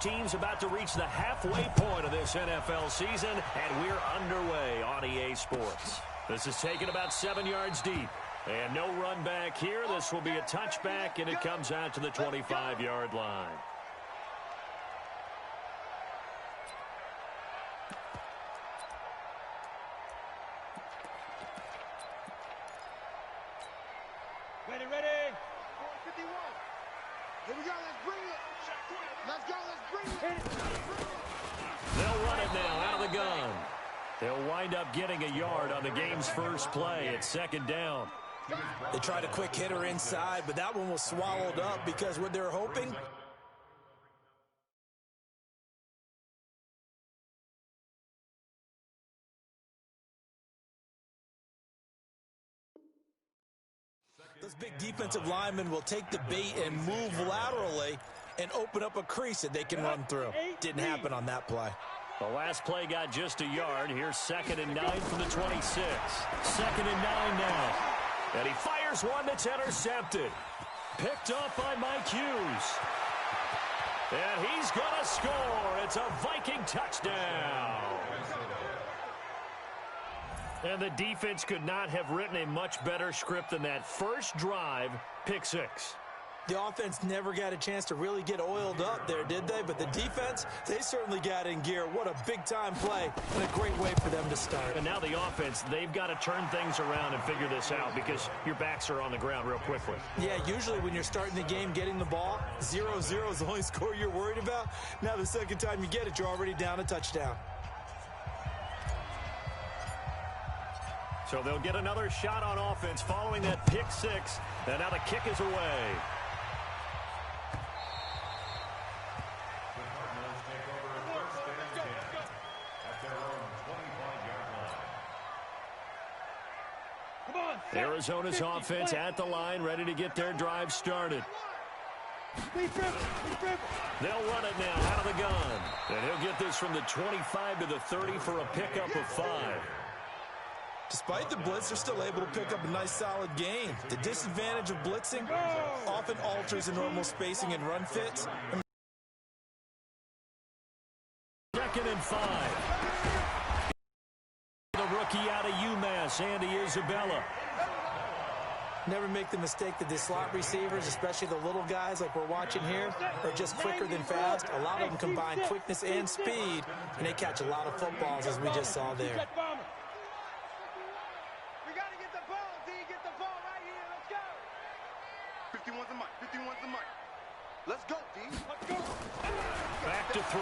Team's about to reach the halfway point of this NFL season, and we're underway on EA Sports. This is taken about 7 yards deep, and no run back here. This will be a touchback, and it comes out to the 25-yard line. Ready. 51. Here we go, let's bring it. Let's go, let's bring it. They'll run it now out of the gun. They'll wind up getting a yard on the game's first play. It's second down. They tried a quick hitter inside, but that one was swallowed up because what they were hoping... Those big defensive linemen will take the bait and move laterally and open up a crease that they can run through. Didn't happen on that play. The last play got just a yard. Here's 2nd and 9 from the 26. 2nd and 9 now. And he fires one that's intercepted. Picked off by Mike Hughes. And he's going to score. It's a Viking touchdown. And the defense could not have written a much better script than that. First drive, pick 6. The offense never got a chance to really get oiled up there, did they? But the defense, they certainly got in gear. What a big-time play and a great way for them to start. And now the offense, they've got to turn things around and figure this out because your backs are on the ground real quickly. Yeah, usually when you're starting the game getting the ball, 0-0 is the only score you're worried about. Now the second time you get it, you're already down a touchdown. So they'll get another shot on offense following that pick 6. And now the kick is away. Arizona's offense at the line, ready to get their drive started. They'll run it now out of the gun. And he'll get this from the 25 to the 30 for a pickup of 5. Despite the blitz, they're still able to pick up a nice, solid gain. The disadvantage of blitzing often alters the normal spacing and run fits. 2nd and 5. The rookie out of UMass, Andy Isabella. Never make the mistake that the slot receivers, especially the little guys like we're watching here, are just quicker than fast. A lot of them combine quickness and speed, and they catch a lot of footballs, as we just saw there. 51's the mic. 51's the mic. Let's go, D. Let's go. Back to throw.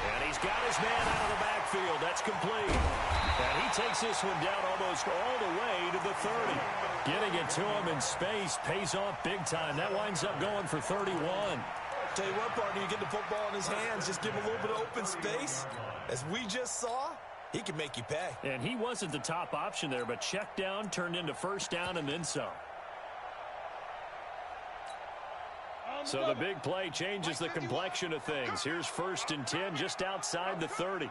And he's got his man out of the backfield. That's complete. And he takes this one down almost all the way to the 30. Getting it to him in space pays off big time. That winds up going for 31. Tell you what, partner, you get the football in his hands, just give him a little bit of open space. As we just saw, he can make you pay. And he wasn't the top option there, but check down turned into first down and then some. So the big play changes the complexion of things. Here's 1st and 10 just outside the 30.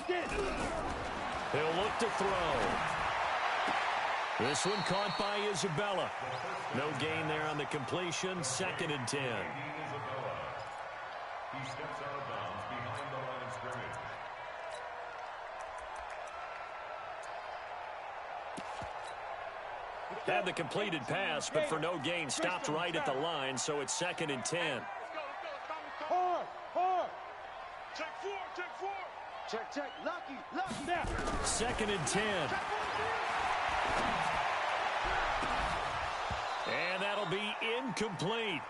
He'll look to throw. This one caught by Isabella. No gain there on the completion. 2nd and 10. He steps out of bounds behind the line of scrimmage. Had the completed pass, but for no gain, stopped right at the line, so it's 2nd and 10. Hard. Check 4. Check. Lucky. 2nd and 10. And that'll be incomplete.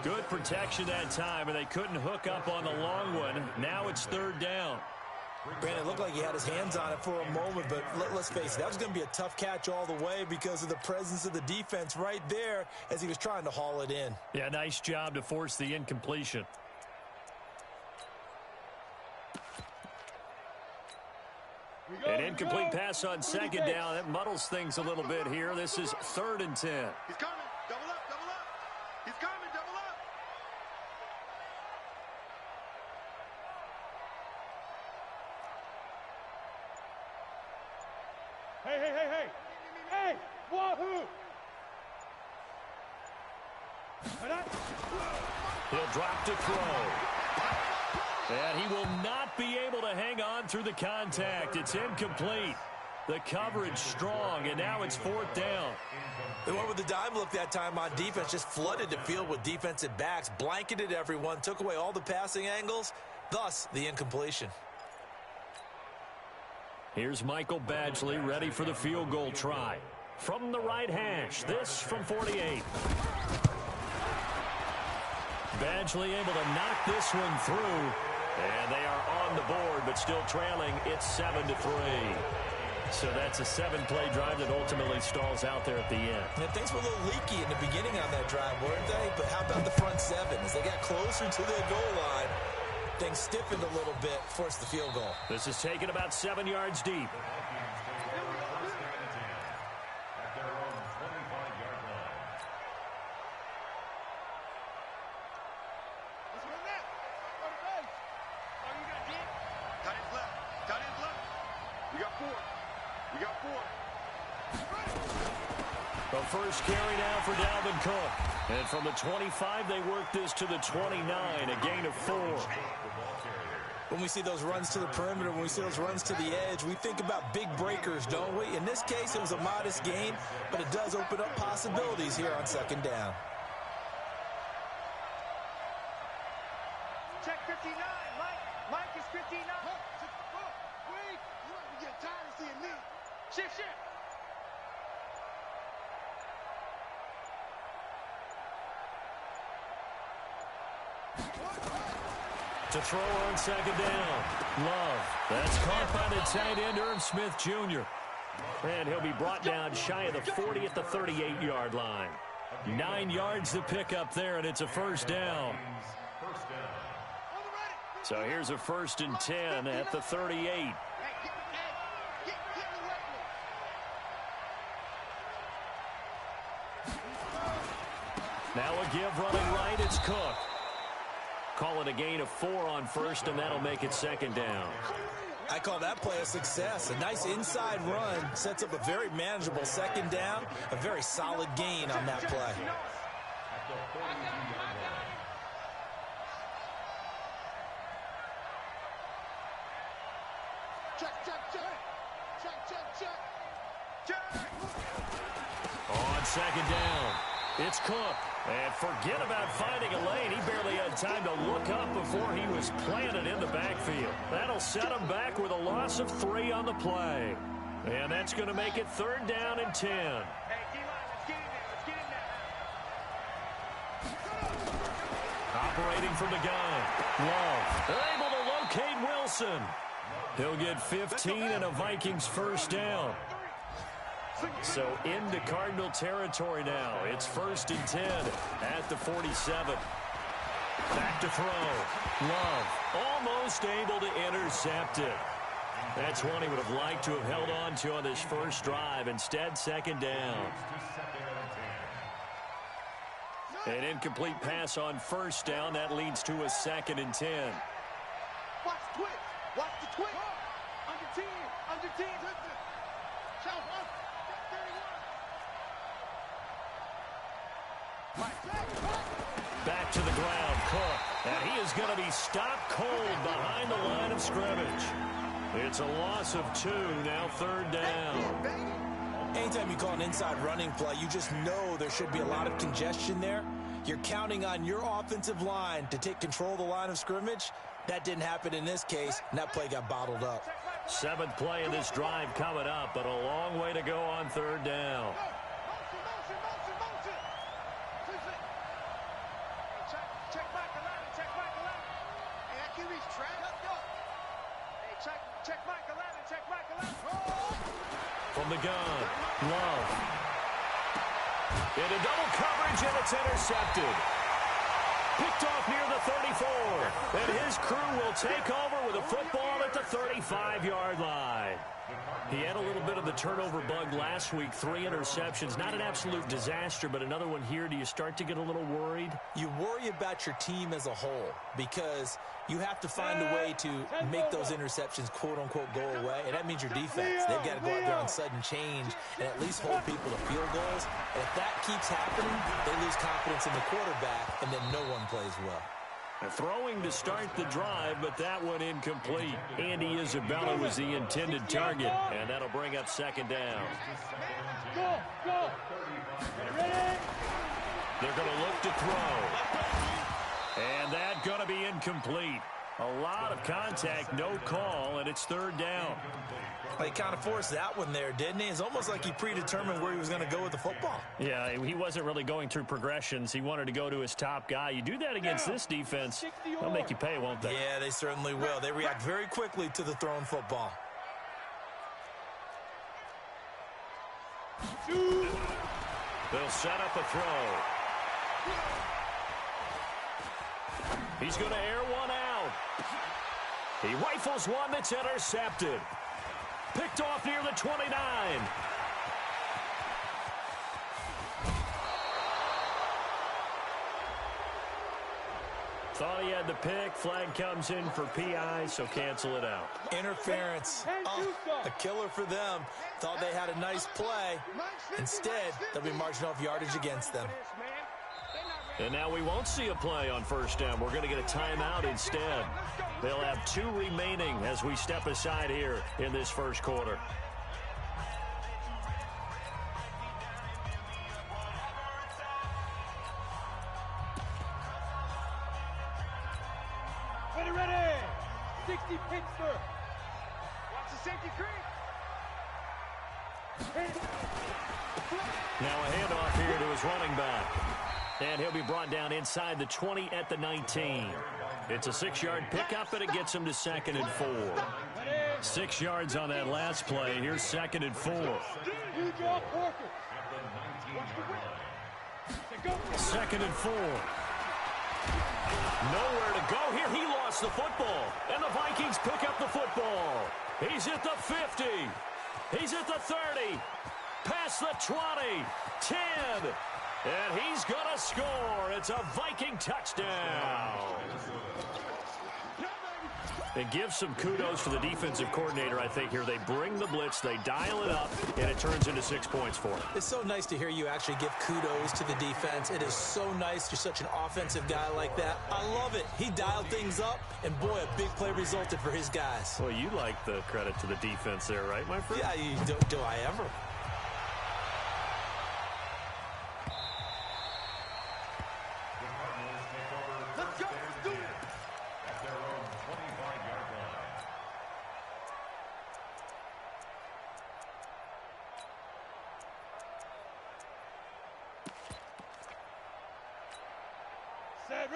Good protection that time, and they couldn't hook up on the long one. Now it's 3rd down. Brandon, it looked like he had his hands on it for a moment, but let's face it, that was going to be a tough catch all the way because of the presence of the defense right there as he was trying to haul it in. Yeah, nice job to force the incompletion. An incomplete pass on 2nd down. That muddles things a little bit here. This is 3rd and 10. He's coming. Double up. He's coming. Double up. Hey. Wahoo. He'll drop to throw. And he will not be able to hang on through the contact. It's incomplete. The coverage strong, and now it's 4th down. They went with the dime look that time on defense, just flooded the field with defensive backs, blanketed everyone, took away all the passing angles, thus the incompletion. Here's Michael Badgley ready for the field goal try. From the right hash, this from 48. Badgley able to knock this one through, and they are on the board, but still trailing. It's 7-3. So that's a 7-play drive that ultimately stalls out there at the end. And things were a little leaky in the beginning on that drive, weren't they? But how about the front seven? As they got closer to their goal line, things stiffened a little bit, forced the field goal. This is taken about 7 yards deep. The first carry now for Dalvin Cook. And from the 25, they work this to the 29, a gain of 4. When we see those runs to the perimeter, when we see those runs to the edge, we think about big breakers, don't we? In this case, it was a modest gain, but it does open up possibilities here on 2nd down. Check 59. Mike is 59. Wait. You might be getting tired of seeing me. Shift. To throw on 2nd down. Love. That's caught by the tight end, Irv Smith Jr. And he'll be brought down shy of the 40 at the 38-yard line. 9 yards to pick up there, and it's a 1st down. So here's a 1st and 10 at the 38. Now a give running right, it's Cook. Call it a gain of 4 on 1st, and that'll make it 2nd down. I call that play a success. A nice inside run sets up a very manageable 2nd down, a very solid gain on that play. On 2nd down, it's Cook. And forget about finding a lane. He barely had time to look up before he was planted in the backfield. That'll set him back with a loss of 3 on the play. And that's going to make it 3rd down and 10. Hey, D-line, let's get in there. Let's get in there. Operating from the gun. Love. Able to locate Wilson. He'll get 15 and a Vikings 1st down. So into Cardinal territory now. It's 1st and 10 at the 47. Back to throw. Love almost able to intercept it. That's one he would have liked to have held on to on this first drive. Instead, 2nd down. An incomplete pass on 1st down. That leads to a 2nd and 10. Watch the twitch. Watch the twitch. Under 10. Under 10. Back to the ground, Cook. And he is going to be stopped cold behind the line of scrimmage. It's a loss of 2, now 3rd down. Anytime you call an inside running play, you just know there should be a lot of congestion there. You're counting on your offensive line to take control of the line of scrimmage. That didn't happen in this case, and that play got bottled up. 7th play of this drive coming up, but a long way to go on 3rd down. From the gun, Love. Into double coverage, and it's intercepted. Picked off near the 34. And his crew will take over with a football at at the 35-yard line. He had a little bit of the turnover bug last week, 3 interceptions. Not an absolute disaster, but another one here. Do you start to get a little worried? You worry about your team as a whole because you have to find a way to make those interceptions, quote-unquote, go away, and that means your defense. They've got to go out there on sudden change and at least hold people to field goals. And if that keeps happening, they lose confidence in the quarterback, and then no one plays well. Throwing to start the drive, but that one incomplete. Andy Isabella was the intended target, and that'll bring up second down. Go, go. Ready? They're going to look to throw. And that's going to be incomplete. A lot of contact, no call, and it's third down. He kind of forced that one there, didn't he? It's almost like he predetermined where he was going to go with the football. Yeah, he wasn't really going through progressions. He wanted to go to his top guy. You do that against this defense, they'll make you pay, won't they? Yeah, they certainly will. They react very quickly to the thrown football. They'll set up a throw. He's going to air one out. He rifles one that's intercepted. Picked off near the 29. Thought he had the pick. Flag comes in for PI, so cancel it out. Interference. Oh, a killer for them. Thought they had a nice play. Instead, they'll be marching off yardage against them. And now we won't see a play on first down. We're going to get a timeout instead. They'll have 2 remaining as we step aside here in this first quarter. Ready. 60 Pittsburgh. Watch the safety creep. Now a handoff here to his running back. And he'll be brought down inside the 20 at the 19. It's a 6-yard pickup, and it gets him to 2nd and 4. 6 yards on that last play. Here's 2nd and 4. 2nd and 4. Nowhere to go here. He lost the football. And the Vikings pick up the football. He's at the 50. He's at the 30. Past the 20. 10. And he's going to score. It's a Viking touchdown. It gives some kudos to the defensive coordinator, I think, here. They bring the blitz, they dial it up, and it turns into 6 points for him. It's so nice to hear you actually give kudos to the defense. It is so nice. You're such an offensive guy like that. I love it. He dialed things up, and boy, a big play resulted for his guys. Well, you like the credit to the defense there, right, my friend? Yeah, do I ever?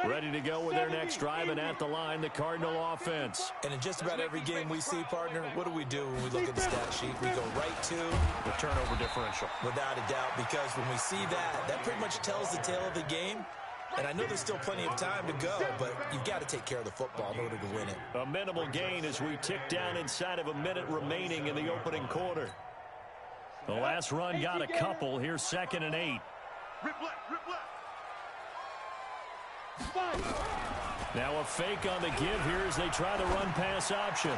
Ready to go with their next drive, and at the line, the Cardinal offense. And in just about every game we see, partner, what do we do when we look at the stat sheet? We go right to the turnover differential. Without a doubt, because when we see that pretty much tells the tale of the game. And I know there's still plenty of time to go, but you've got to take care of the football in order to win it. A minimal gain as we tick down inside of a minute remaining in the opening quarter. The last run got a couple. Here's 2nd and 8. Rip left. Now a fake on the give here as they try the run-pass option.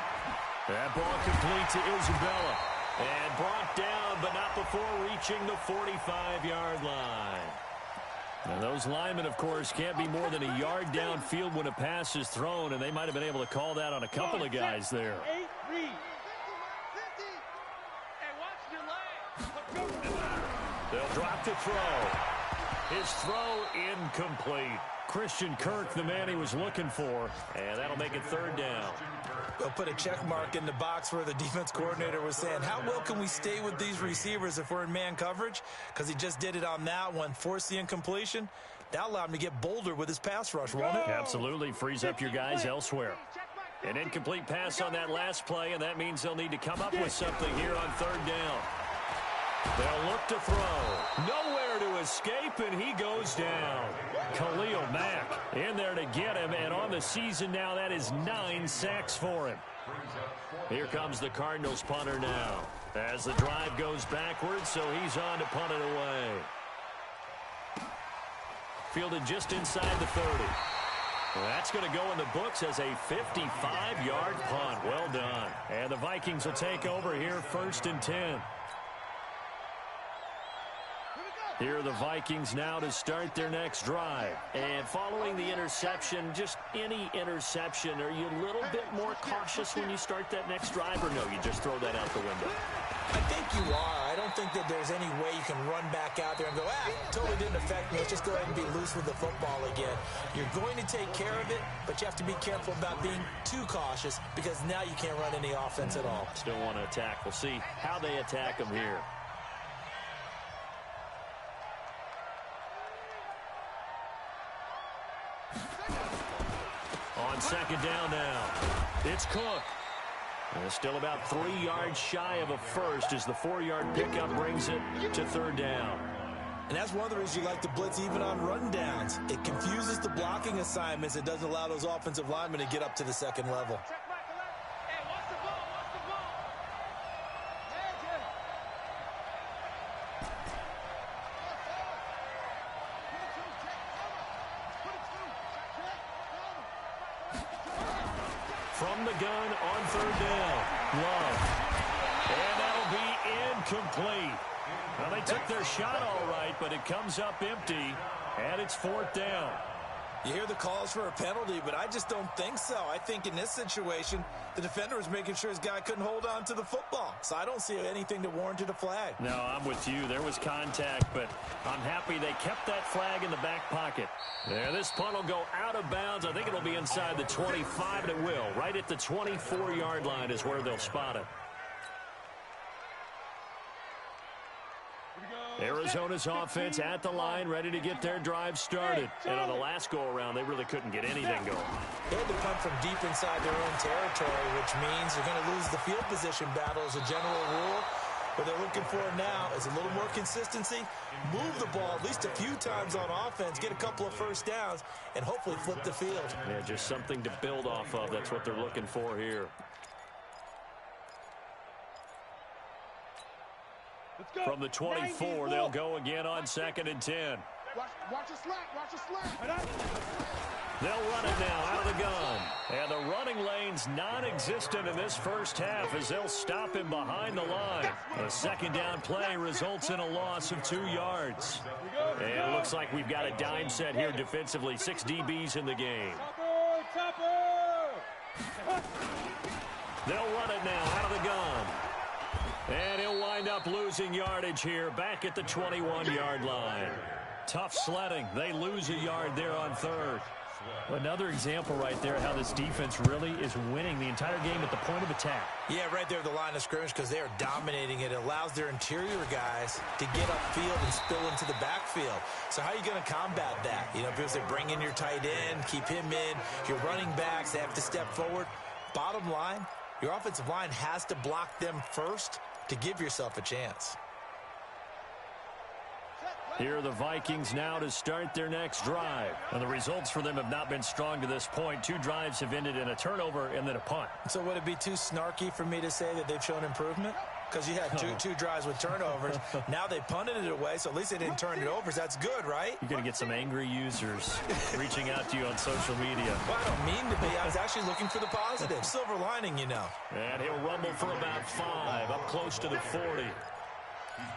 That ball complete to Isabella. And brought down, but not before reaching the 45-yard line. Now those linemen, of course, can't be more than a yard downfield when a pass is thrown, and they might have been able to call that on a couple of guys there. 8-3. They'll drop to throw. His throw incomplete. Christian Kirk, the man he was looking for, and that'll make it 3rd down. They'll put a check mark in the box where the defense coordinator was saying, how well can we stay with these receivers if we're in man coverage? Because he just did it on that one, forced the incompletion. That allowed him to get bolder with his pass rush, won't it? Absolutely, frees up your guys elsewhere. An incomplete pass on that last play, and that means they'll need to come up with something here on 3rd down. They'll look to throw. Nowhere to escape, and he goes down. Khalil Mack in there to get him, and on the the season now. That is 9 sacks for him. Here comes the Cardinals punter now. As the drive goes backwards, so he's on to punt it away. Fielded just inside the 30. Well, that's going to go in the books as a 55-yard punt. Well done. And the Vikings will take over here, 1st and 10. Here are the Vikings now to start their next drive. And following the interception, just any interception, are you a little bit more cautious when you start that next drive, or no, you just throw that out the window? I think you are. I don't think that there's any way you can run back out there and go, totally didn't affect me. Let's just go ahead and be loose with the football again. You're going to take care of it, but you have to be careful about being too cautious because now you can't run any offense at all. Still want to attack. We'll see how they attack them here. On second down now, it's Cook. And still about 3 yards shy of a first as the 4-yard pickup brings it to 3rd down. And that's one of the reasons you like to blitz even on run downs. It confuses the blocking assignments. It doesn't allow those offensive linemen to get up to the second level. From the gun on 3rd down, Love. And that'll be incomplete. Well, they took their shot all right, but it comes up empty, and it's 4th down. You hear the calls for a penalty, but I just don't think so. I think in this situation, the defender was making sure his guy couldn't hold on to the football. So I don't see anything that warranted a flag. No, I'm with you. There was contact, but I'm happy they kept that flag in the back pocket. There, this punt will go out of bounds. I think it'll be inside the 25, and it will. Right at the 24-yard line is where they'll spot it. Arizona's offense at the line, ready to get their drive started. And on the last go-around, they really couldn't get anything going. They had to punt from deep inside their own territory, which means they're going to lose the field position battle as a general rule. What they're looking for now is a little more consistency, move the ball at least a few times on offense, get a couple of first downs, and hopefully flip the field. Yeah, just something to build off of. That's what they're looking for here. From the 24, they'll go again on 2nd and 10. Watch a slant, watch a slant. They'll run it now out of the gun. And the running lane's non-existent in this first half as they'll stop him behind the line. A 2nd down play results in a loss of 2 yards. And it looks like we've got a dime set here defensively. 6 DBs in the game. They'll run it now out of the gun. And he'll wind up losing yardage here back at the 21-yard line. Tough sledding. They lose a yard there on 3rd. Another example right there how this defense really is winning the entire game at the point of attack. Yeah, right there at the line of scrimmage because they are dominating it. It allows their interior guys to get upfield and spill into the backfield. So how are you going to combat that? You know, because they bring in your tight end, keep him in. Your running backs, they have to step forward. Bottom line, your offensive line has to block them first to give yourself a chance. Here are the Vikings now to start their next drive. And the results for them have not been strong to this point. 2 drives have ended in a turnover and then a punt. So would it be too snarky for me to say that they've shown improvement? Because you had two drives with turnovers. Now they punted it away, so at least they didn't turn it over. So that's good, right? You're going to get some angry users reaching out to you on social media. Well, I don't mean to be. I was actually looking for the positive. Silver lining, you know. And he'll rumble for about 5, up close to the 40.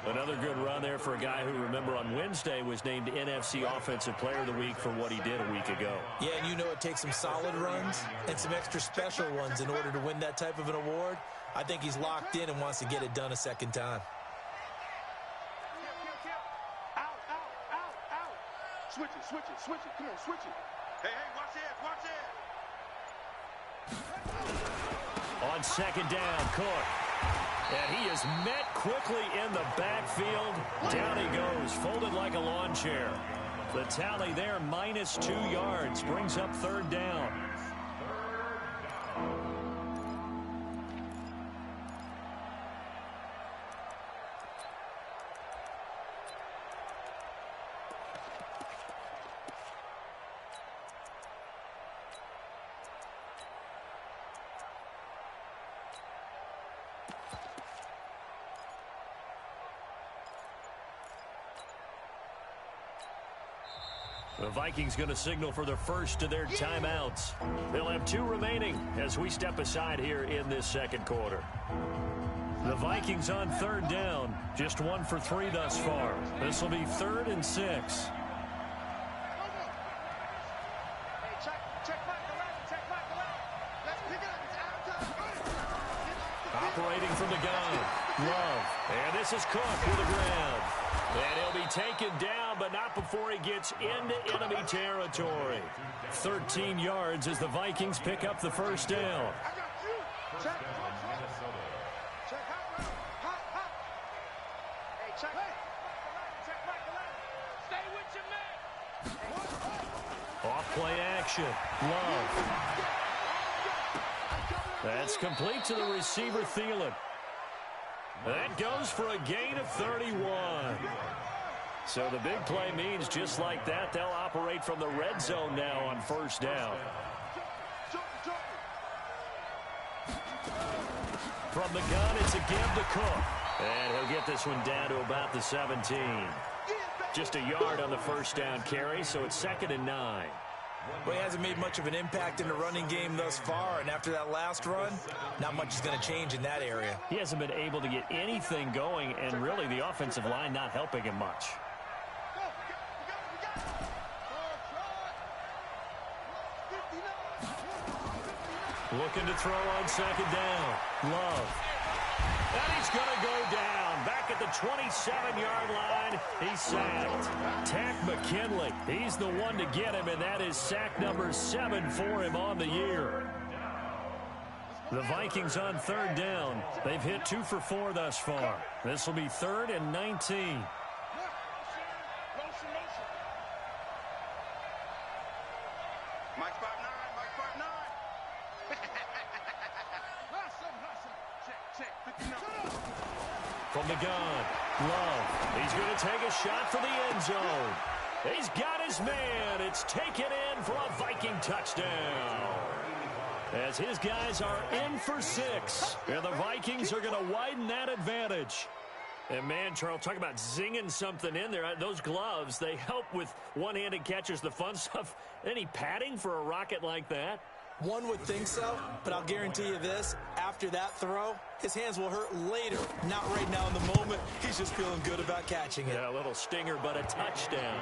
Another good run there for a guy who, remember, on Wednesday was named NFC Offensive Player of the Week for what he did a week ago. Yeah, and you know it takes some solid runs and some extra special ones in order to win that type of an award. I think he's locked in and wants to get it done a second time. Out. Switch it. Come on, switch it. Hey, watch it. On 2nd down, Cook. And he is met quickly in the backfield. Down he goes, folded like a lawn chair. The tally there, -2 yards, brings up 3rd down. The Vikings going to signal for the first of their timeouts. They'll have 2 remaining as we step aside here in this second quarter. The Vikings on 3rd down. Just 1 for 3 thus far. This will be 3rd and 6. Operating from the gun. Love. And this is Cook with the grab. And he'll be taken down, but not before he gets into enemy territory. 13 yards as the Vikings pick up the first down. Off play action. Love. That's complete to the receiver, Thielen. That goes for a gain of 31. So the big play means just like that, they'll operate from the red zone now on first down. From the gun, it's a give to Cook. And he'll get this one down to about the 17. Just a yard on the first down carry, so it's 2nd and 9. Well, he hasn't made much of an impact in the running game thus far, and after that last run, not much is going to change in that area. He hasn't been able to get anything going, and really the offensive line not helping him much. Looking to throw on 2nd down. Love. And he's going to go down. Back at the 27-yard line, he's sacked. Tack McKinley, he's the one to get him, and that is sack number 7 for him on the year. The Vikings on 3rd down. They've hit 2 for 4 thus far. This will be 3rd and 19. From the gun, Love. He's going to take a shot for the end zone. He's got his man. It's taken in for a Viking touchdown. As his guys are in for 6. And the Vikings are going to widen that advantage. And man, Charles, talk about zinging something in there. Those gloves, they help with one-handed catches, the fun stuff. Any padding for a rocket like that? One would think so, but I'll guarantee you this. After that throw, his hands will hurt later. Not right now in the moment. He's just feeling good about catching it. Yeah, a little stinger, but a touchdown.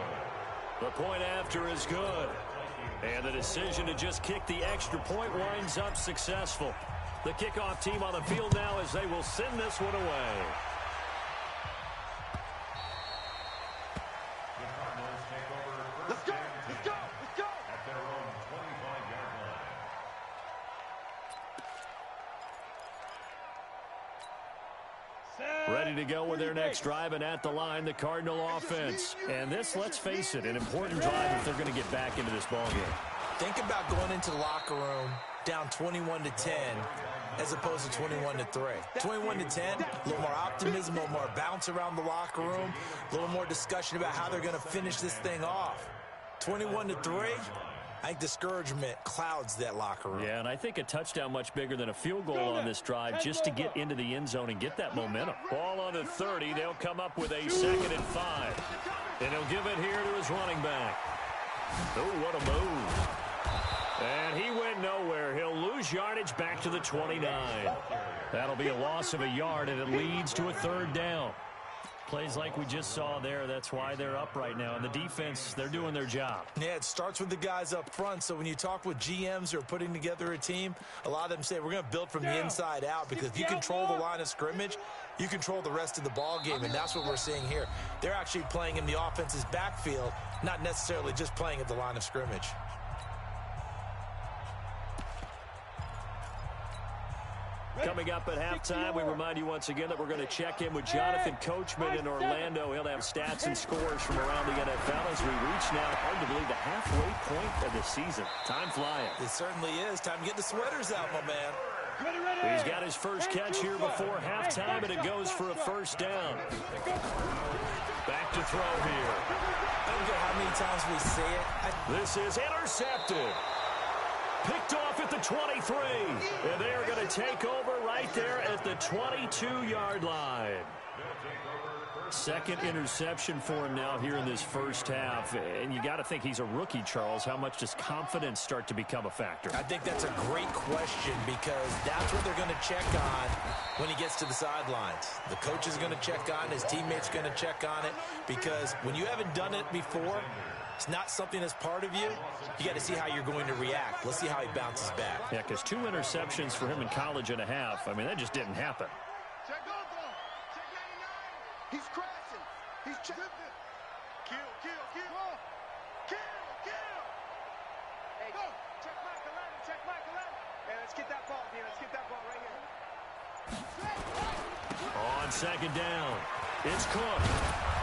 The point after is good. And the decision to just kick the extra point winds up successful. The kickoff team on the field now as they will send this one away. Let's go! Let's go! Let's go! At their own 25-yard line. Ready to go with their next drive, and at the line, the Cardinal offense. And this, let's face it, an important drive if they're going to get back into this ballgame. Think about going into the locker room down 21-10 as opposed to 21-3. 21-10, a little more optimism, a little more bounce around the locker room, a little more discussion about how they're going to finish this thing off. 21-3, I think discouragement clouds that locker room. Yeah, and I think a touchdown much bigger than a field goal on this drive just to get into the end zone and get that momentum. Ball on the 30. They'll come up with a 2nd and 5. And he'll give it here to his running back. Oh, what a move. And he went nowhere. He'll lose yardage back to the 29. That'll be a loss of a yard, and it leads to a 3rd down. Plays like we just saw there, that's why they're up right now. And the defense, they're doing their job. Yeah, it starts with the guys up front. So when you talk with GMs who are putting together a team, a lot of them say we're going to build from the inside out, because if you control the line of scrimmage, you control the rest of the ball game, and that's what we're seeing here. They're actually playing in the offense's backfield, not necessarily just playing at the line of scrimmage. Coming up at halftime, we remind you once again that we're going to check in with Jonathan Coachman in Orlando. He'll have stats and scores from around the NFL as we reach now, hard to believe, the halfway point of the season. Time flying. It certainly is. Time to get the sweaters out, my man. He's got his first catch here before halftime, and it goes for a 1st down. Back to throw here. I don't care how many times we see it. This is intercepted. Picked off at the 23. And they are going to take over right there at the 22-yard line. Second interception for him now here in this first half. And you got to think he's a rookie, Charles. How much does confidence start to become a factor? I think that's a great question because that's what they're going to check on when he gets to the sidelines. The coach is going to check on, his teammates going to check on it, because when you haven't done it before, it's not something that's part of you. You got to see how you're going to react. Let's see how he bounces back. Yeah, because 2 interceptions for him in college and a half. I mean, that just didn't happen. Check off on. Check 99. He's crashing. He's checking. Kill. Hey, go. Check Michael 11. Check Michael 11. Hey, let's get that ball, D. Let's get that ball right here. On second down, it's Cook.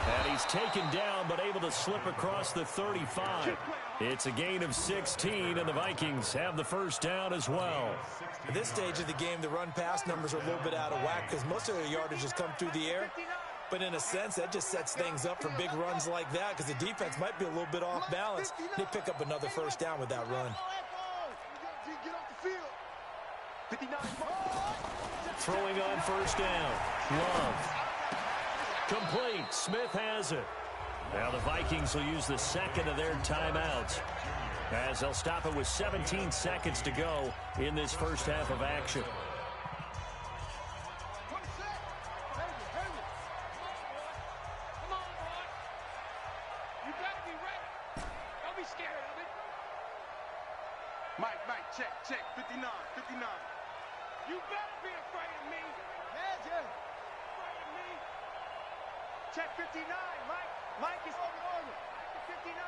And he's taken down, but able to slip across the 35. It's a gain of 16, and the Vikings have the first down as well. At this stage of the game, the run-pass numbers are a little bit out of whack because most of their yardage has come through the air. But in a sense, that just sets things up for big runs like that because the defense might be a little bit off balance. They pick up another first down with that run. Get off the field. 59. Throwing on first down. Love. Complete. Smith has it. Now the Vikings will use the second of their timeouts as they'll stop it with 17 seconds to go in this first half of action. Mike, check, 59. You better be afraid of me. Afraid of me. Check 59, Mike. Mike is over. 59.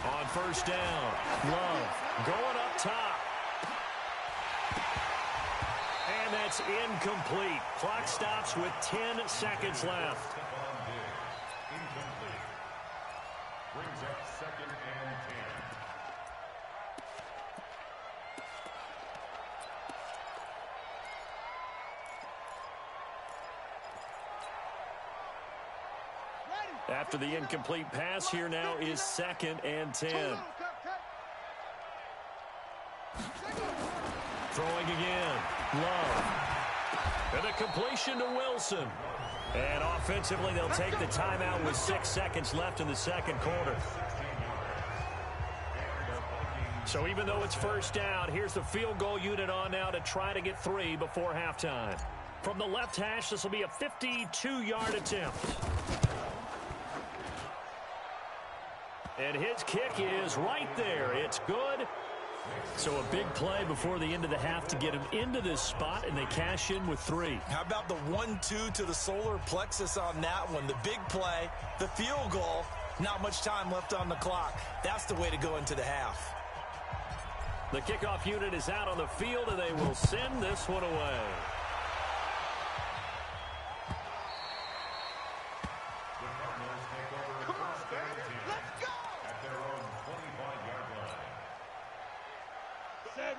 On first down, Love going up top. And that's incomplete. Clock stops with 10 seconds left. Incomplete. Brings up 2nd and 10. After the incomplete pass, here now is 2nd and 10. Throwing again. Love. And a completion to Wilson. And offensively, they'll take the timeout with 6 seconds left in the second quarter. So even though it's first down, here's the field goal unit on now to try to get 3 before halftime. From the left hash, this will be a 52-yard attempt. And his kick is right there. It's good. So a big play before the end of the half to get him into this spot, and they cash in with 3. How about the 1-2 to the solar plexus on that one? The big play, the field goal, not much time left on the clock. That's the way to go into the half. The kickoff unit is out on the field, and they will send this one away.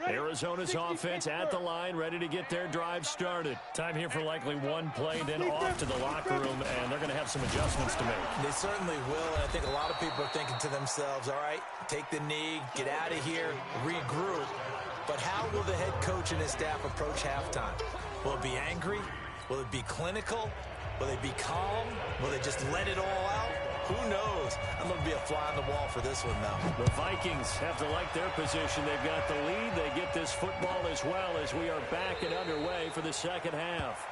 Arizona's offense at the line, ready to get their drive started. Time here for likely one play, then off to the locker room, and they're going to have some adjustments to make. They certainly will, and I think a lot of people are thinking to themselves, all right, take the knee, get out of here, regroup. But how will the head coach and his staff approach halftime? Will it be angry? Will it be clinical? Will they be calm? Will they just let it all out? Who knows? I'm going to be a fly on the wall for this one, though. The Vikings have to like their position. They've got the lead. They get this football as well as we are back and underway for the second half.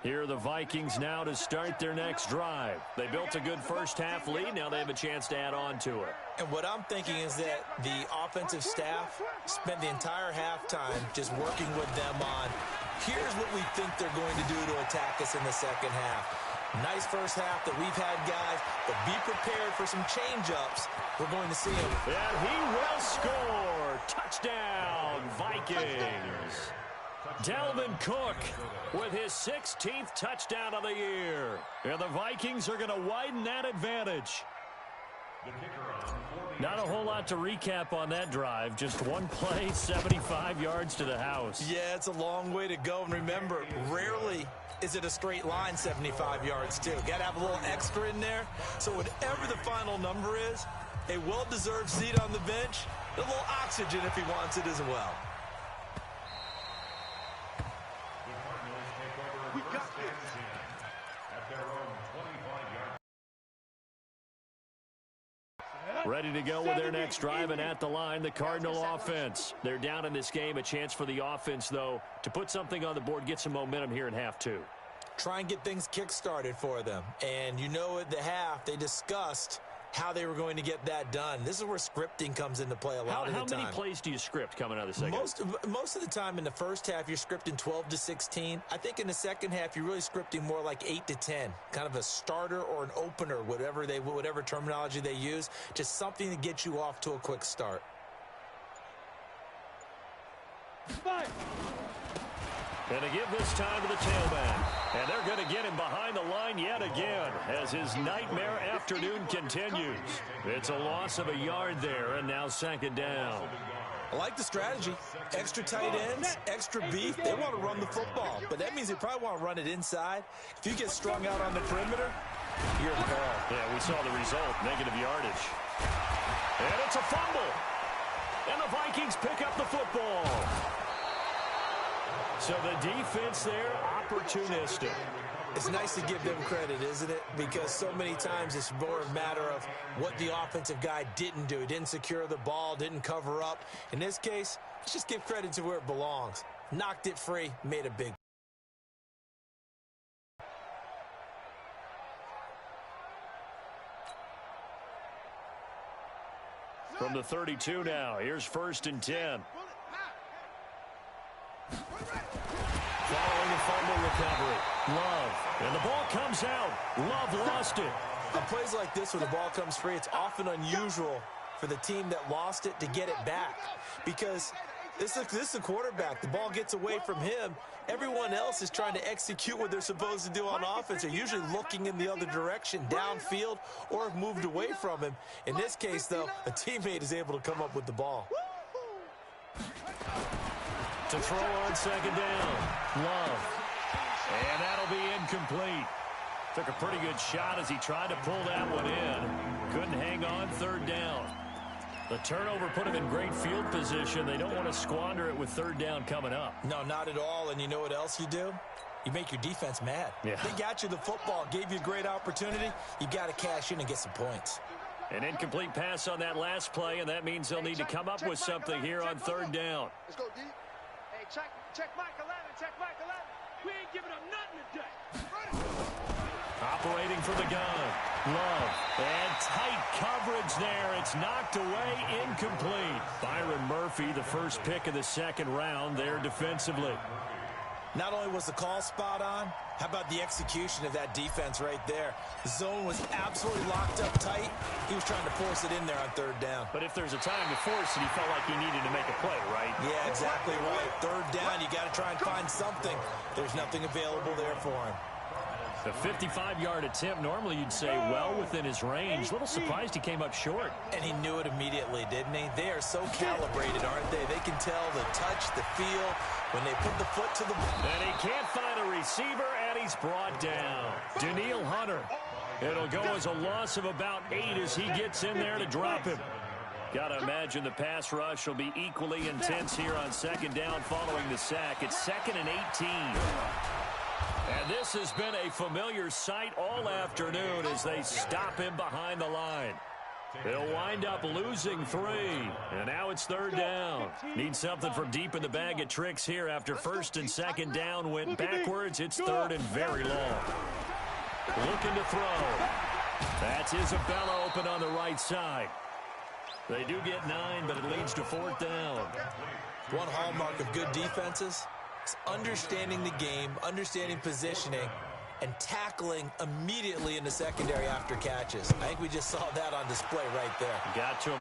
Here are the Vikings now to start their next drive. They built a good first-half lead. Now they have a chance to add on to it. And what I'm thinking is that the offensive staff spent the entire halftime just working with them on, here's what we think they're going to do to attack us in the second half. Nice first half that we've had, guys, but be prepared for some change-ups. We're going to see him. And he will score. Touchdown, Vikings. Dalvin Cook with his 16th touchdown of the year. And the Vikings are going to widen that advantage. Not a whole lot to recap on that drive. Just one play, 75 yards to the house. Yeah, it's a long way to go. And remember, rarely is it a straight line 75 yards, too. Got to have a little extra in there. So whatever the final number is, a well-deserved seat on the bench, a little oxygen if he wants it as well. We got this. At their own 25-yard. Ready to go with their next drive, and at the line, the Cardinal offense. They're down in this game. A chance for the offense, though, to put something on the board, get some momentum here in half two. Try and get things kick-started for them. And you know at the half, they discussed how they were going to get that done. This is where scripting comes into play a lot of the time. How many plays do you script coming out of the second? Most of the time in the first half, you're scripting 12 to 16. I think in the second half, you're really scripting more like 8 to 10. Kind of a starter or an opener, whatever terminology they use. Just something to get you off to a quick start. And to give this time to the tailback. And they're going to get him behind the line yet again as his nightmare afternoon continues. It's a loss of a yard there, and now second down. I like the strategy. Extra tight ends, extra beef. They want to run the football, but that means they probably want to run it inside. If you get strung out on the perimeter, you're in peril. Yeah, we saw the result, negative yardage. And it's a fumble. And the Vikings pick up the football. So the defense there, opportunistic. It's nice to give them credit, isn't it? Because so many times it's more a matter of what the offensive guy didn't do. He didn't secure the ball, didn't cover up. In this case, let's just give credit to where it belongs. Knocked it free, made a big. From the 32 now, here's 1st and 10. Following a fumble recovery, Love. And the ball comes out. Love lost it. On plays like this where the ball comes free, it's often unusual for the team that lost it to get it back. Because this is the quarterback. The ball gets away from him. Everyone else is trying to execute what they're supposed to do on offense. They're usually looking in the other direction, downfield, or have moved away from him. In this case, though, a teammate is able to come up with the ball. To throw on second down, Love. And that'll be incomplete. Took a pretty good shot as he tried to pull that one in. Couldn't hang on, 3rd down. The turnover put him in great field position. They don't want to squander it with 3rd down coming up. No, not at all. And you know what else you do? You make your defense mad. Yeah. They got you the football, gave you a great opportunity. You got to cash in and get some points. An incomplete pass on that last play, and that means they'll need to come up with something here on 3rd down. Let's go, D. Hey, check Mike 11, check Mike 11. We ain't giving up nothing today. Operating from the gun, Love. And tight coverage there. It's knocked away, incomplete. Byron Murphy, the first pick of the 2nd round there defensively. Not only was the call spot on, how about the execution of that defense right there? The zone was absolutely locked up tight. He was trying to force it in there on 3rd down. But if there's a time to force it, he felt like he needed to make a play, right? Yeah, exactly right. 3rd down, you got to try and find something. There's nothing available there for him. The 55-yard attempt, normally you'd say well within his range. A little surprised he came up short. And he knew it immediately, didn't he? They are so calibrated, aren't they? They can tell the touch, the feel, when they put the foot to the... And he can't find a receiver, and he's brought down. Danielle Hunter. It'll go as a loss of about 8 as he gets in there to drop him. Got to imagine the pass rush will be equally intense here on 2nd down following the sack. It's 2nd and 18. And this has been a familiar sight all afternoon as they stop him behind the line. They'll wind up losing 3. And now it's 3rd down. Need something from deep in the bag of tricks here after 1st and 2nd down went backwards. It's 3rd and very long. Looking to throw. That's Isabella open on the right side. They do get 9, but it leads to 4th down. One hallmark of good defenses is understanding the game, understanding positioning, and tackling immediately in the secondary after catches. I think we just saw that on display right there. Got to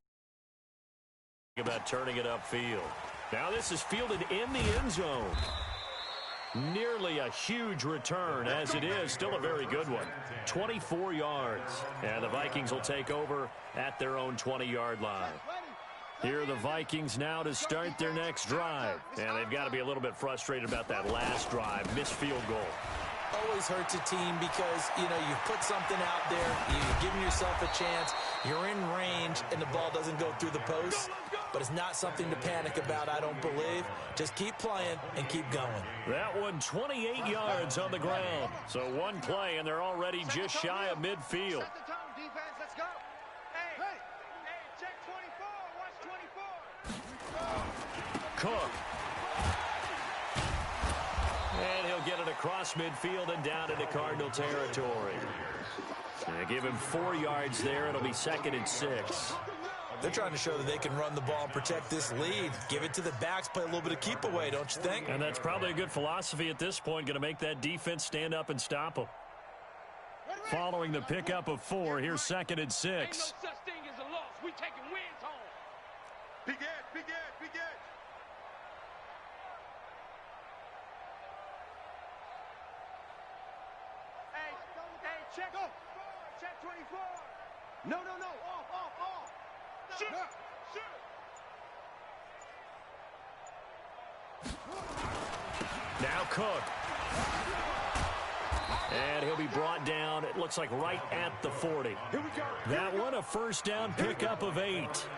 about turning it upfield. Now this is fielded in the end zone. Nearly a huge return. As it is, still a very good one. 24 yards. And the Vikings will take over at their own 20-yard line. Here are the Vikings now to start their next drive. And they've got to be a little bit frustrated about that last drive. Missed field goal. Always hurts a team because, you put something out there, you're giving yourself a chance, you're in range, and the ball doesn't go through the post. But it's not something to panic about, I don't believe. Just keep playing and keep going. That one 28 yards on the ground. So one play, and they're already just shy of midfield. Set the tone, defense. Let's go. Hey, check 24. Watch 24. Cook. And he'll get it across midfield and down into Cardinal territory. Give him 4 yards there. It'll be 2nd and 6. They're trying to show that they can run the ball and protect this lead. Give it to the backs, play a little bit of keep away, don't you think? And that's probably a good philosophy at this point. Going to make that defense stand up and stop them. Following the pickup of 4, here's 2nd and 6. Ain't no such thing as a loss. We taking wins home. Big edge. Hey, check. Go. Check 24. No. Off. Shoot. Now Cook. And he'll be brought down, it looks like right at the 40. Here we go. That one a first down pickup of 8.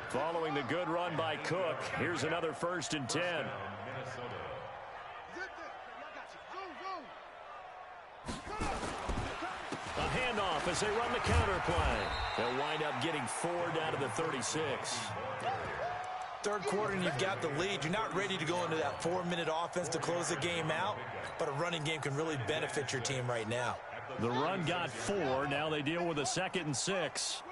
Following the good run by Cook, here's another 1st and 10. A handoff as they run the counter play. They'll wind up getting 4 down to the 36. Third quarter and you've got the lead. You're not ready to go into that 4-minute offense to close the game out, but a running game can really benefit your team right now. The run got 4. Now they deal with a 2nd and 6.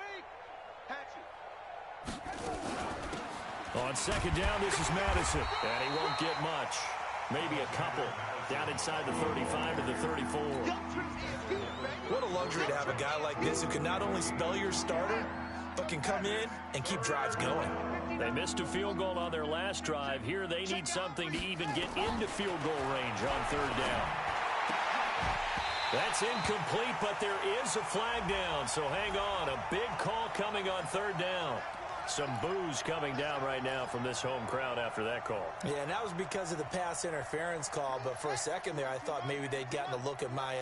On 2nd down, this is Madison, and he won't get much. Maybe a couple. Down inside the 35 to the 34. What a luxury to have a guy like this who can not only spell your starter, but can come in and keep drives going. They missed a field goal on their last drive. Here they need something to even get into field goal range on 3rd down. That's incomplete, but there is a flag down, so hang on. A big call coming on 3rd down. Some boos coming down right now from this home crowd after that call. Yeah, and that was because of the pass interference call, but for a second there I thought maybe they'd gotten a look at my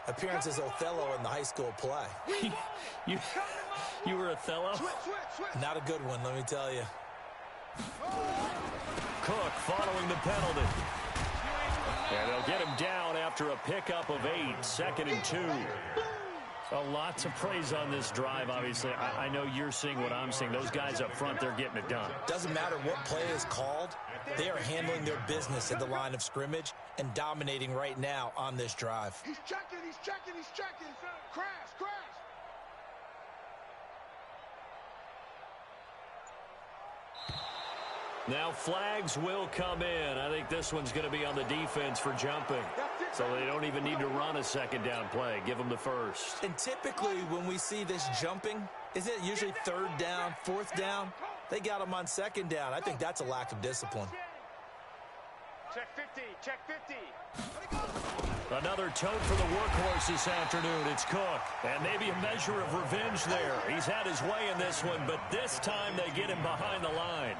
appearance as Othello in the high school play. You were Othello? Not a good one, let me tell you. Cook following the penalty. And they'll get him down after a pickup of 8, 2nd and 2. A lot to praise on this drive, obviously. I know you're seeing what I'm seeing. Those guys up front, they're getting it done. Doesn't matter what play is called. They are handling their business at the line of scrimmage and dominating right now on this drive. He's checking. Crash. Now flags will come in. I think this one's going to be on the defense for jumping. So they don't even need to run a 2nd down play. Give them the 1st. And typically when we see this jumping, isn't it usually 3rd down, 4th down? They got them on 2nd down. I think that's a lack of discipline. Check 50. Another tote for the workhorse this afternoon. It's Cook. And maybe a measure of revenge there. He's had his way in this one, but this time they get him behind the line.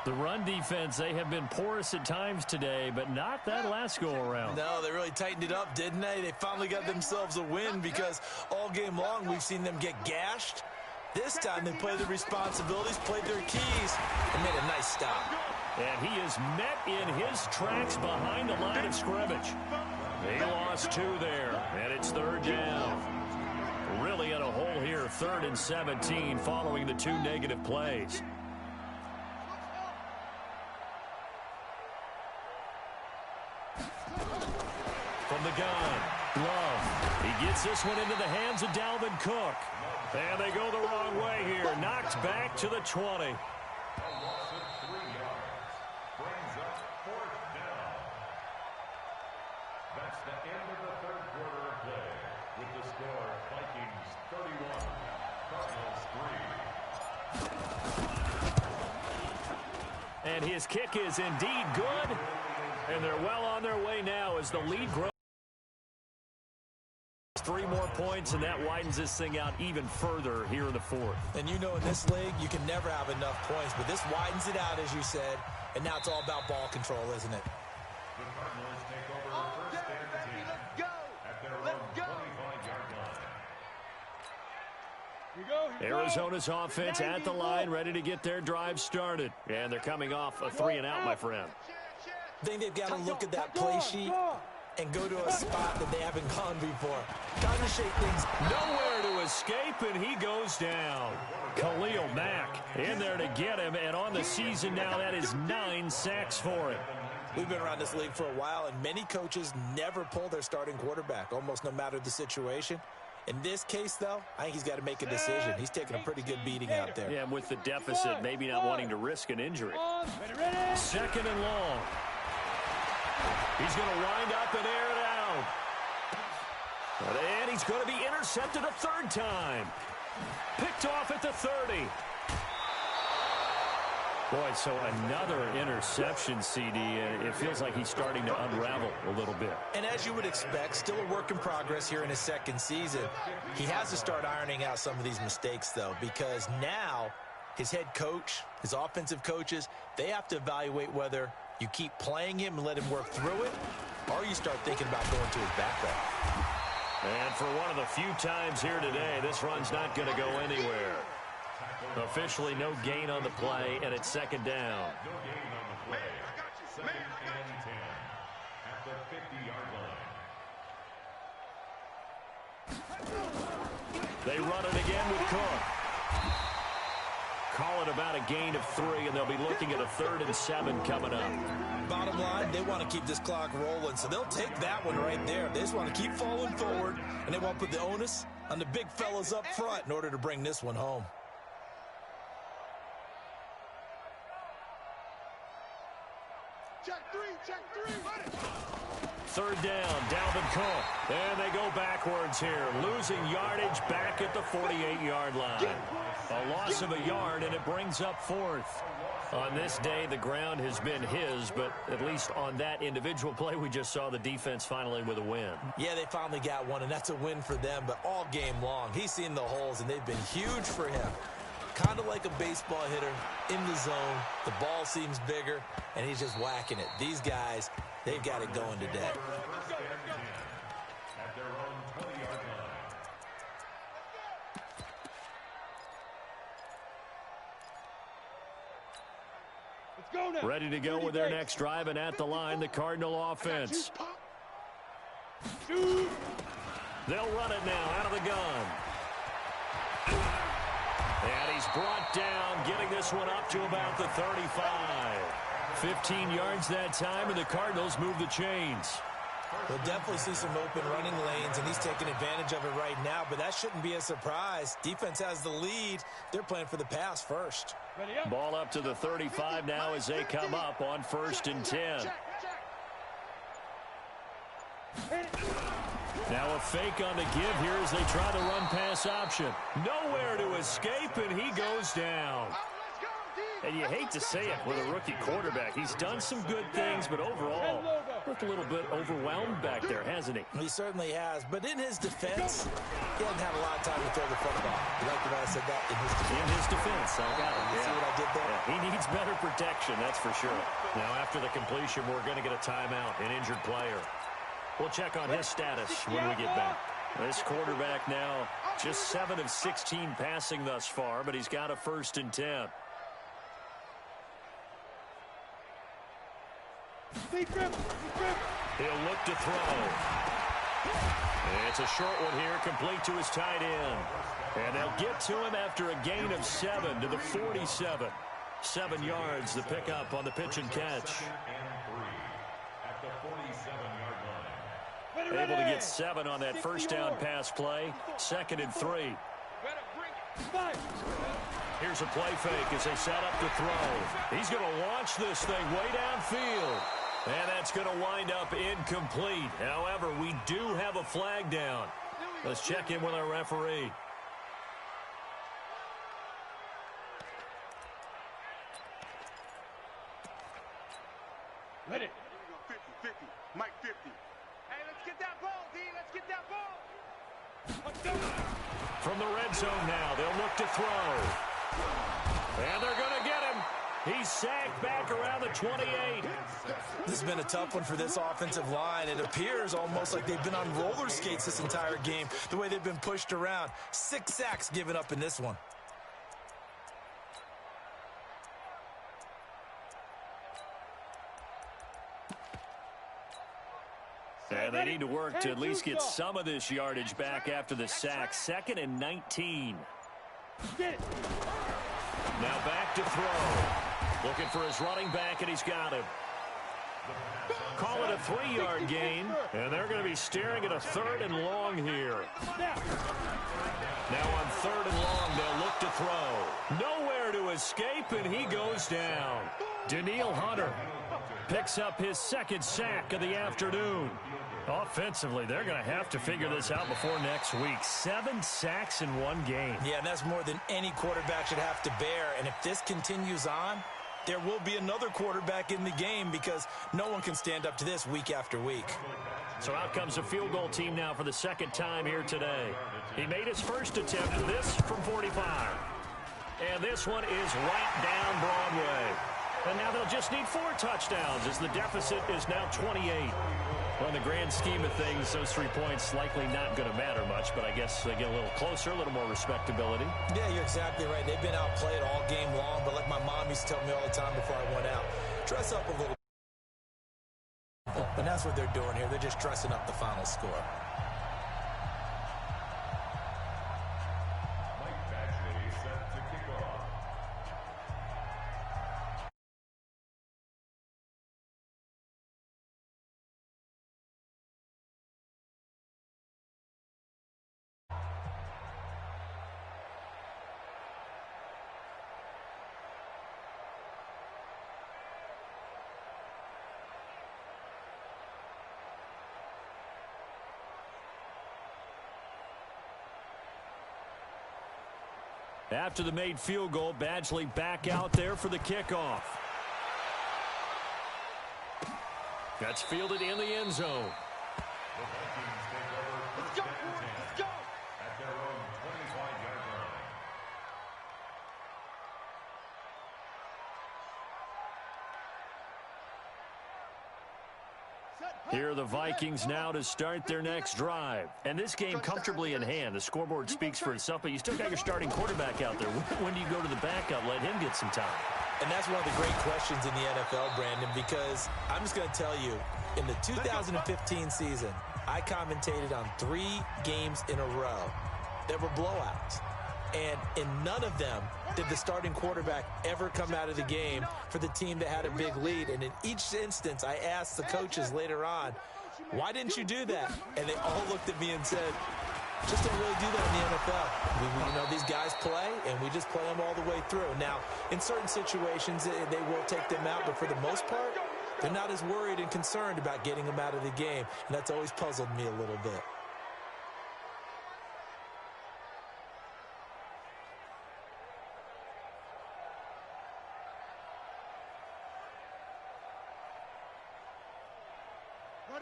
The run defense, they have been porous at times today, but not that last go-around. No, they really tightened it up, didn't they? They finally got themselves a win because all game long we've seen them get gashed. This time they played their responsibilities, played their keys, and made a nice stop. And he is met in his tracks behind the line of scrimmage. They lost 2 there, and it's 3rd down. Really in a hole here, 3rd and 17 following the 2 negative plays. From the gun, Love. He gets this one into the hands of Dalvin Cook. And they go the wrong way here. Knocked back to the 20. That's the end of the 3rd quarter of play. With the score, Vikings 31, Cardinals 3. And his kick is indeed good. And they're well on their way now as the lead grows. 3 more points, and that widens this thing out even further here in the fourth. And you know in this league, you can never have enough points, but this widens it out, as you said, and now it's all about ball control, isn't it? The Cardinals take over first and 10 at their own 25-yard line. Arizona's offense at the line, ready to get their drive started. And they're coming off a 3-and-out, my friend. I think they've got to look at that play sheet and go to a spot that they haven't gone before. Time to shake things. Nowhere to escape, and he goes down. Khalil Mack in there to get him, and on the season now, that is 9 sacks for him. We've been around this league for a while, and many coaches never pull their starting quarterback, almost no matter the situation. In this case, though, I think he's got to make a decision. He's taking a pretty good beating out there. Yeah, and with the deficit, maybe not wanting to risk an injury. 2nd and long. He's going to wind up and air it out. And he's going to be intercepted a 3rd time. Picked off at the 30. Boy, so another interception, CD. It feels like he's starting to unravel a little bit. And as you would expect, still a work in progress here in his 2nd season. He has to start ironing out some of these mistakes, though, because now his head coach, his offensive coaches, they have to evaluate whether you keep playing him and let him work through it, or you start thinking about going to his backup. And for one of the few times here today, this run's not going to go anywhere. Officially no gain on the play, and it's 2nd down. No gain on the play. 2nd and 10 at the 50-yard line. They run it again with Cook. Call it about a gain of 3, and they'll be looking at a 3rd and 7 coming up. Bottom line, they want to keep this clock rolling, so they'll take that one right there. They just want to keep falling forward, and they want to put the onus on the big fellas up front in order to bring this one home. Check 3. 3rd down, Dalvin Cook. And they go backwards here, losing yardage back at the 48-yard line. A loss of a yard, and it brings up 4th. On this day, the ground has been his, but at least on that individual play, we just saw the defense finally with a win. Yeah, they finally got one, and that's a win for them, but all game long, he's seen the holes, and they've been huge for him. Kind of like a baseball hitter in the zone. The ball seems bigger, and he's just whacking it. These guys, they've got it going today. At their own 20-yard line. Ready to go with their next drive, and at the line, the Cardinal offense. They'll run it now out of the gun. And he's brought down, getting this one up to about the 35. 15 yards that time, and the Cardinals move the chains. We'll definitely see some open running lanes, and he's taking advantage of it right now, but that shouldn't be a surprise. Defense has the lead. They're playing for the pass first. Ball up to the 35 now as they come up on 1st and 10. Now a fake on the give here as they try the run-pass option. Nowhere to escape, and he goes down. And you hate to say it with a rookie quarterback. He's done some good things, but overall, looked a little bit overwhelmed back there, hasn't he? He certainly has, but in his defense, he hasn't had a lot of time to throw the football. You like the way I said that? In his defense. In his defense, I got it. You see what I did there? Yeah, he needs better protection, that's for sure. Now, after the completion, we're going to get a timeout, an injured player. We'll check on his status when we get back. This quarterback now just 7 of 16 passing thus far, but he's got a 1st and 10. He'll look to throw. It's a short one here, complete to his tight end. And they'll get to him after a gain of 7 to the 47. 7 yards, the pickup on the pitch and catch. Able to get 7 on that 1st down pass play. 2nd and 3. Here's a play fake as they set up to throw. He's going to launch this thing way downfield. And that's going to wind up incomplete. However, we do have a flag down. Let's check in with our referee. Ready. From the red zone now, they'll look to throw. And they're going to get him. He's sacked back around the 28. This has been a tough one for this offensive line. It appears almost like they've been on roller skates this entire game, the way they've been pushed around. 6 sacks given up in this one. And they need to work to at least get some of this yardage back after the sack. 2nd and 19. Now back to throw. Looking for his running back, and he's got him. Call it a 3-yard gain, and they're going to be staring at a 3rd and long here. Now on 3rd and long, they'll look to throw. Nowhere to escape, and he goes down. Danielle Hunter picks up his 2nd sack of the afternoon. Offensively, they're going to have to figure this out before next week. 7 sacks in one game. Yeah, and that's more than any quarterback should have to bear. And if this continues on, there will be another quarterback in the game because no one can stand up to this week after week. So out comes a field goal team now for the 2nd time here today. He made his first attempt, this from 45. And this one is right down Broadway. And now they'll just need 4 touchdowns as the deficit is now 28. Well, in the grand scheme of things, those 3 points likely not going to matter much, but I guess they get a little closer, a little more respectability. Yeah, you're exactly right. They've been outplayed all game long, but like my mom used to tell me all the time before I went out, dress up a little. And that's what they're doing here. They're just dressing up the final score. After the made field goal, Badgley back out there for the kickoff. That's fielded in the end zone. Let's go, let's go. At their own 25-yard line. Here are the Vikings now to start their next drive. And this game comfortably in hand. The scoreboard speaks for itself, but you still got your starting quarterback out there. When do you go to the backup, let him get some time? And that's one of the great questions in the NFL, Brandon, because I'm just going to tell you, in the 2015 season, I commentated on 3 games in a row that were blowouts. And in none of them did the starting quarterback ever come out of the game for the team that had a big lead. And in each instance, I asked the coaches later on, why didn't you do that? And they all looked at me and said, just don't really do that in the NFL. You know, these guys play, and we just play them all the way through. Now, in certain situations, they will take them out, but for the most part, they're not as worried and concerned about getting them out of the game. And that's always puzzled me a little bit.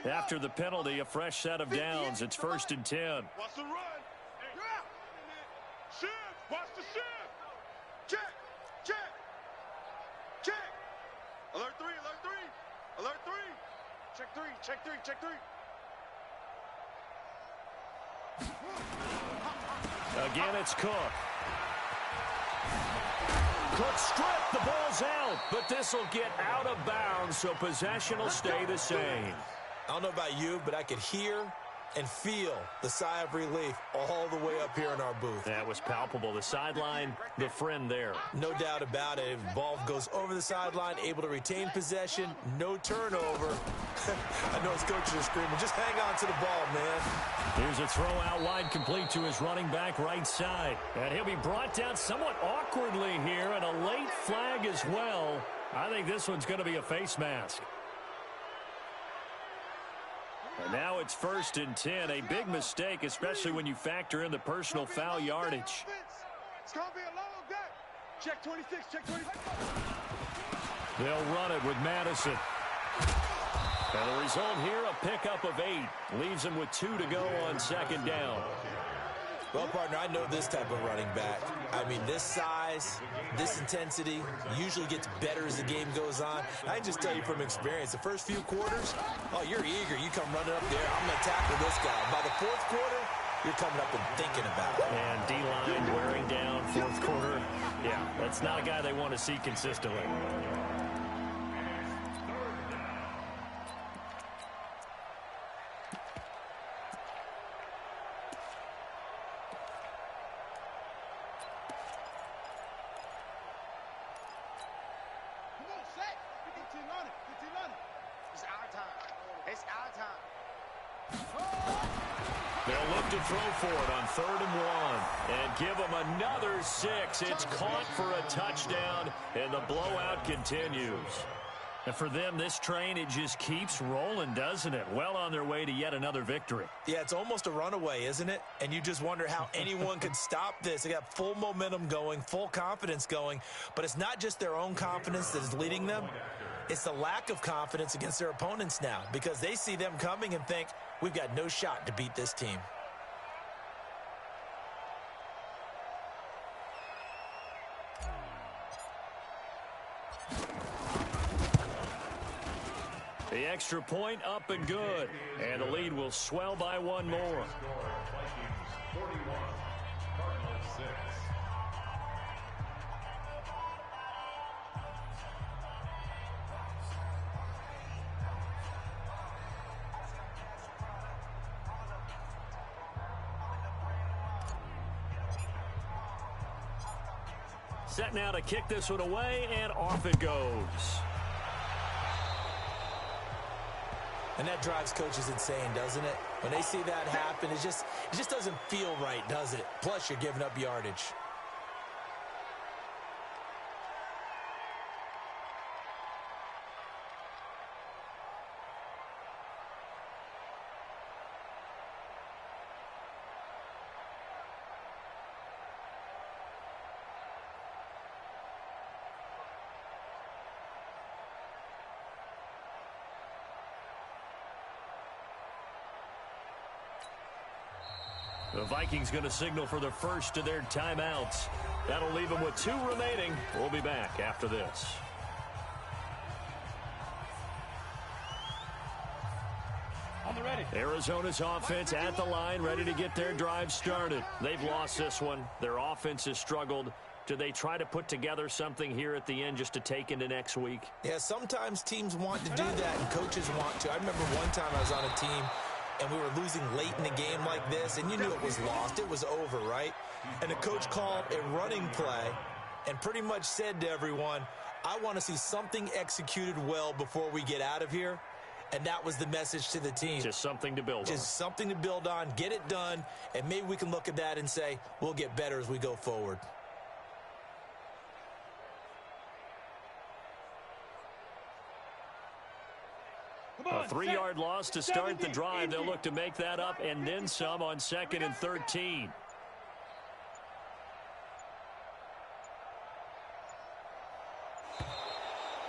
After the penalty, a fresh set of downs. It's 1st and 10. Watch the run. Shift. Watch the shift. Check. Check. Check. Alert 3. Alert 3. Alert 3. Check 3. Check 3. Check 3. Again, it's Cook. Cook stripped. The ball's out, but this will get out of bounds, so possession will stay the same. I don't know about you, but I could hear and feel the sigh of relief all the way up here in our booth. That was palpable. The sideline, the friend there. No doubt about it. If the ball goes over the sideline, able to retain possession, no turnover. I know his coaches are screaming, just hang on to the ball, man. Here's a throw out wide, complete to his running back right side. And he'll be brought down somewhat awkwardly here, and a late flag as well. I think this one's going to be a face mask. And now it's 1st and 10. A big mistake, especially when you factor in the personal foul yardage. It's going to be a long day. Check 26. Check 26. They'll run it with Madison. And the result here, a pickup of 8. Leaves them with 2 to go on 2nd down. Well, partner, I know this type of running back. I mean, this size, this intensity usually gets better as the game goes on. I can just tell you from experience, the first few quarters, oh, you're eager. You come running up there. I'm going to tackle this guy. By the fourth quarter, you're coming up and thinking about it. And D-line wearing down fourth quarter. Yeah, that's not a guy they want to see consistently. They'll look to throw for it on 3rd and 1 and give them another 6. It's caught for a touchdown, and the blowout continues. And for them, this train, it just keeps rolling, doesn't it? Well on their way to yet another victory. Yeah, it's almost a runaway, isn't it? And you just wonder how anyone could stop this. They got full momentum going, full confidence going. But it's not just their own confidence that is leading them. It's the lack of confidence against their opponents now, because they see them coming and think, we've got no shot to beat this team. The extra point up and good. And the lead will swell by one more. Vikings 41, Cardinals 6. Set now to kick this one away, and off it goes. And that drives coaches insane, doesn't it? When they see that happen, it just doesn't feel right, does it? Plus, you're giving up yardage. The Vikings going to signal for the first of their timeouts. That'll leave them with 2 remaining. We'll be back after this. On the ready. Arizona's offense at the line, ready to get their drive started. They've lost this one. Their offense has struggled. Do they try to put together something here at the end just to take into next week? Yeah, sometimes teams want to do that and coaches want to. I remember one time I was on a team and we were losing late in the game like this, and you knew it was lost. It was over, right? And the coach called a running play and pretty much said to everyone, I want to see something executed well before we get out of here. And that was the message to the team. Just something to build on. Just something to build on, get it done, and maybe we can look at that and say, we'll get better as we go forward. A 3-yard loss to start the drive. They'll look to make that up and then some on 2nd and 13.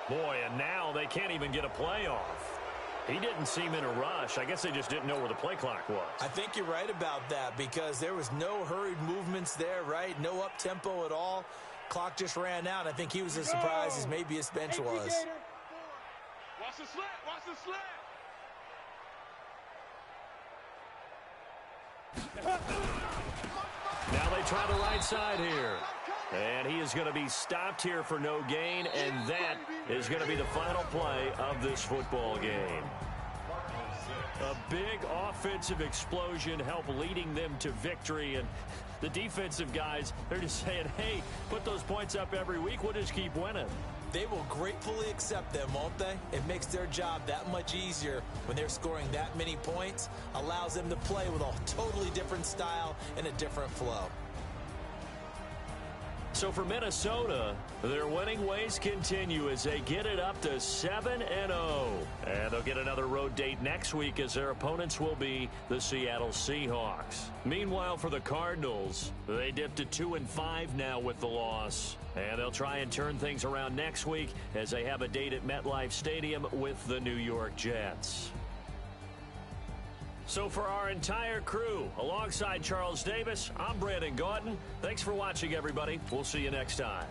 Boy, and now they can't even get a play off. He didn't seem in a rush. I guess they just didn't know where the play clock was. I think you're right about that because there was no hurried movements there, right? No up-tempo at all. Clock just ran out. I think he was as surprised as maybe his bench was. Watch the slant. Watch the slant. Now they try the right side here. And he is going to be stopped here for no gain, and that is going to be the final play of this football game. A big offensive explosion helped leading them to victory, and the defensive guys, they're just saying, hey, put those points up every week, we'll just keep winning. They will gratefully accept them, won't they? It makes their job that much easier when they're scoring that many points, allows them to play with a totally different style and a different flow. So for Minnesota, their winning ways continue as they get it up to 7-0. And they'll get another road date next week as their opponents will be the Seattle Seahawks. Meanwhile, for the Cardinals, they dipped to 2-5 now with the loss. And they'll try and turn things around next week as they have a date at MetLife Stadium with the New York Jets. So for our entire crew, alongside Charles Davis, I'm Brandon Gaudin. Thanks for watching, everybody. We'll see you next time.